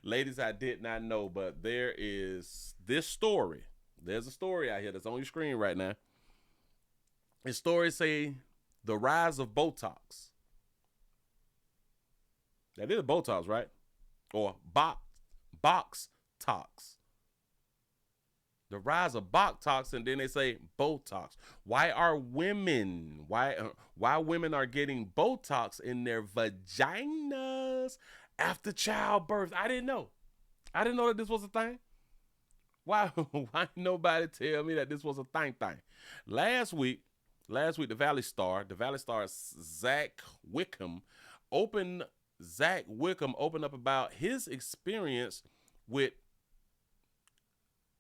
Ladies, I did not know, but there is this story. There's a story out here that's on your screen right now. The story say the rise of Botox. That is Botox, right? Or box tox. The rise of Botox, and then they say Botox. Why women are getting Botox in their vaginas after childbirth? I didn't know. I didn't know that this was a thing. Why why nobody tell me that this was a thing? Last week, the Valley Star Zach Wickham opened Zach Wickham opened up about his experience with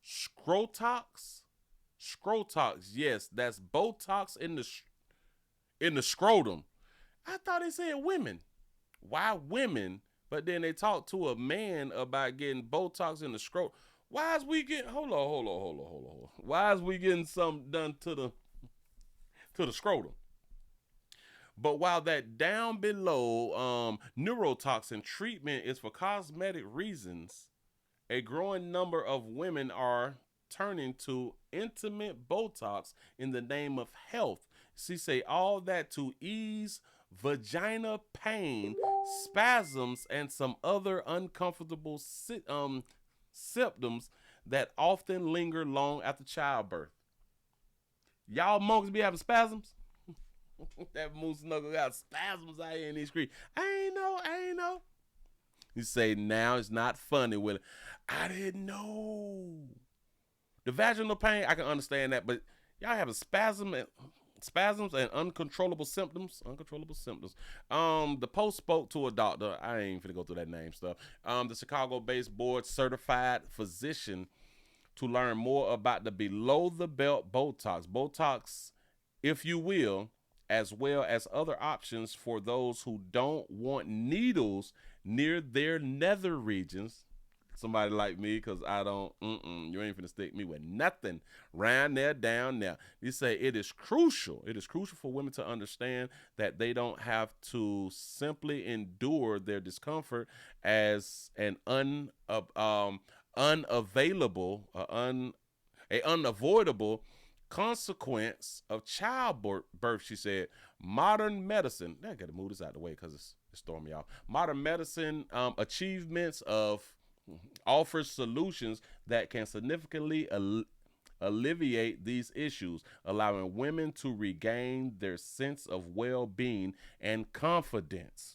Scrotox. Scrotox, yes, that's Botox in the scrotum. I thought they said women. Why women? But then they talked to a man about getting Botox in the scrotum. Why is we getting hold on. Why is we getting something done to the scrotum? But while that down below neurotoxin treatment is for cosmetic reasons, a growing number of women are turning to intimate Botox in the name of health. She say all that to ease vagina pain, spasms, and some other uncomfortable symptoms that often linger long after childbirth. Y'all monks be having spasms? That moose knuckle got spasms out here in these streets. I ain't know. You say now it's not funny, Willie. I didn't know. The vaginal pain, I can understand that, but y'all have a spasms and uncontrollable symptoms. Uncontrollable symptoms. The Post spoke to a doctor. I ain't finna go through that name stuff. The Chicago-based board certified physician to learn more about the below the belt Botox. Botox, if you will, as well as other options for those who don't want needles near their nether regions. Somebody like me, because I don't, you ain't finna stick me with nothing round there, down there. You say it is crucial. It is crucial for women to understand that they don't have to simply endure their discomfort as an unavailable, a unavoidable consequence of childbirth. She said, modern medicine, I gotta move this out of the way because it's throwing me off. Modern medicine achievements of offers solutions that can significantly alleviate these issues, allowing women to regain their sense of well-being and confidence.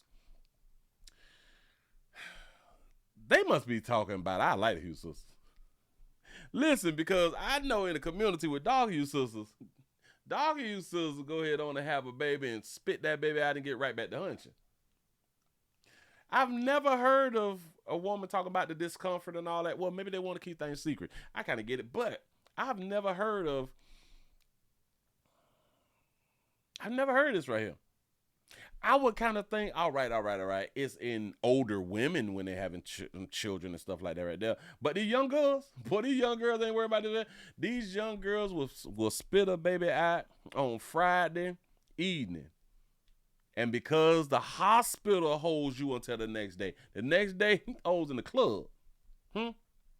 They must be talking about I like you sisters. Listen, because I know in the community with dog you sisters go ahead on and have a baby and spit that baby out and get right back to hunching. I've never heard of a woman talk about the discomfort and all that. Well, maybe they want to keep things secret. I kind of get it, but I've never heard this right here. I would kind of think, all right. It's in older women when they're having children and stuff like that right there. But these young girls, ain't worried about that. These young girls will spit a baby out on Friday evening. And because the hospital holds you until the next day holds in the club.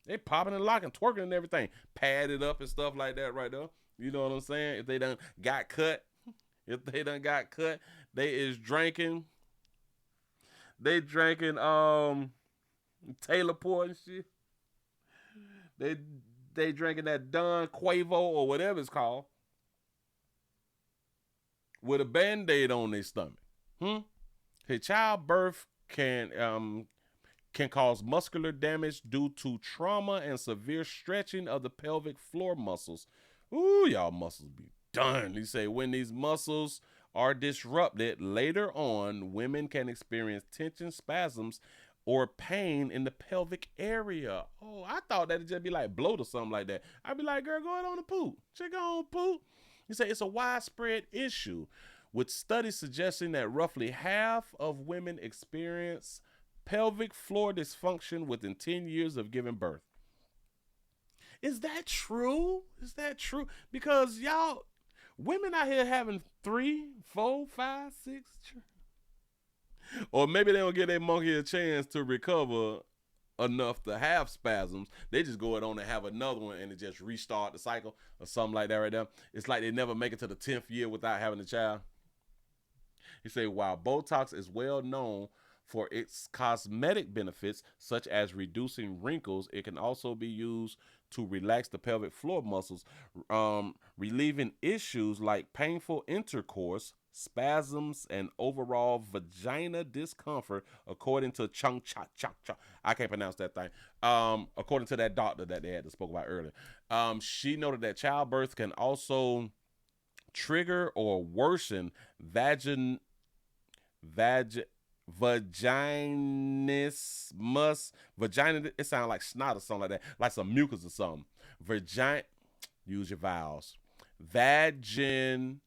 They popping and locking, twerking and everything. Padded up and stuff like that right there. You know what I'm saying? If they done got cut, they is drinking. They drinking Taylor Port and shit. They drinking that Don Quavo or whatever it's called with a Band-Aid on their stomach. Hey, childbirth can cause muscular damage due to trauma and severe stretching of the pelvic floor muscles. Ooh, y'all muscles be done. You say when these muscles are disrupted later on, women can experience tension, spasms, or pain in the pelvic area. Oh, I thought that'd just be like bloat or something like that. I'd be like, girl, go ahead on the poop. Check on poop. You say it's a widespread issue, with studies suggesting that roughly half of women experience pelvic floor dysfunction within 10 years of giving birth. Is that true? Because y'all, women out here having 3, 4, 5, 6, or maybe they don't give their monkey a chance to recover enough to have spasms, they just go on and have another one and it just restart the cycle or something like that right there. It's like they never make it to the 10th year without having a child. He said, while Botox is well known for its cosmetic benefits, such as reducing wrinkles, it can also be used to relax the pelvic floor muscles, relieving issues like painful intercourse, spasms, and overall vagina discomfort, according to Chung Cha Cha Cha. I can't pronounce that thing. According to that doctor that they had to spoke about earlier. She noted that childbirth can also trigger or worsen vaginismus. Vagina, it sounds like snot or something like that, like some mucus or something. Vagina, use your vowels. Vaginismus.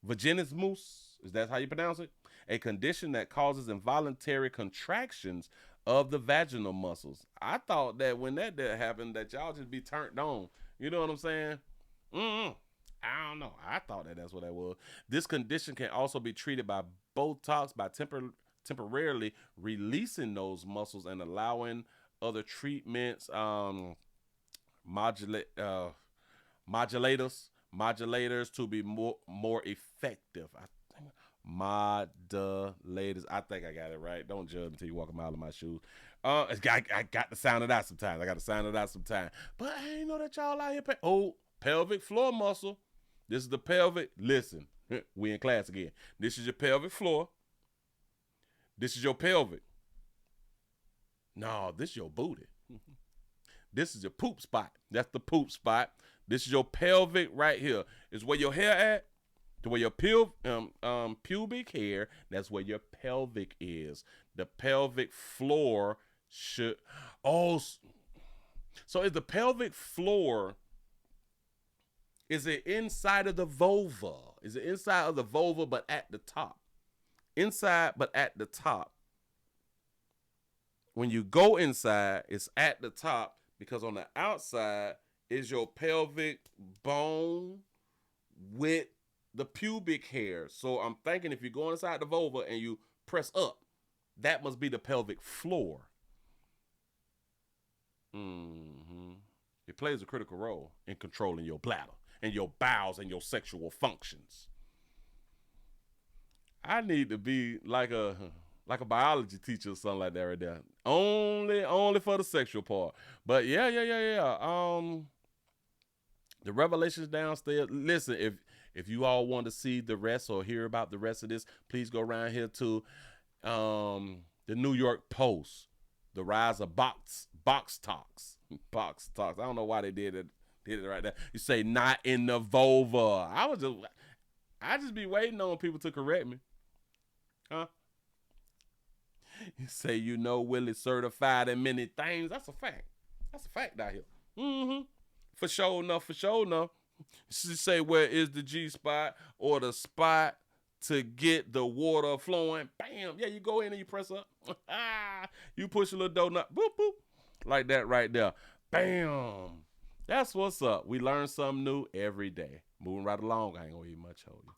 Vaginismus. Is that how you pronounce it? A condition that causes involuntary contractions of the vaginal muscles. I thought that when that happened, that y'all just be turned on. You know what I'm saying? I don't know. I thought that that's what that was. This condition can also be treated by Botox by temporarily releasing those muscles and allowing other treatments, modulators to be more effective. I think modulators. I think I got it right. Don't judge me until you walk a mile in my shoes. I got to sound it out sometimes. But I ain't know that y'all out here. Pelvic floor muscle. This is the pelvic. Listen, we in class again. This is your pelvic floor. This is your pelvic. No, this is your booty. This is your poop spot. That's the poop spot. This is your pelvic right here. Is where your hair at. To where your pubic hair. That's where your pelvic is. The pelvic floor should. Oh, so is the pelvic floor? Is it inside of the vulva? Is it inside of the vulva but at the top? Inside but at the top. When you go inside, it's at the top because on the outside is your pelvic bone with the pubic hair. So I'm thinking if you go inside the vulva and you press up, that must be the pelvic floor. It plays a critical role in controlling your bladder and your bowels and your sexual functions. I need to be like a biology teacher or something like that right there. Only for the sexual part. But yeah. The revelations downstairs. Listen, if you all want to see the rest or hear about the rest of this, please go around here to the New York Post. The rise of box talks. Box talks. I don't know why they did it right there. You say not in the vulva. I just be waiting on people to correct me. Huh? You say Willie certified in many things. That's a fact. That's a fact out here. For sure enough. She say where is the G spot or the spot to get the water flowing. Bam. Yeah, you go in and you press up. You push a little donut. Boop, boop. Like that right there. Bam. That's what's up. We learn something new every day. Moving right along. I ain't gonna eat much, hold you.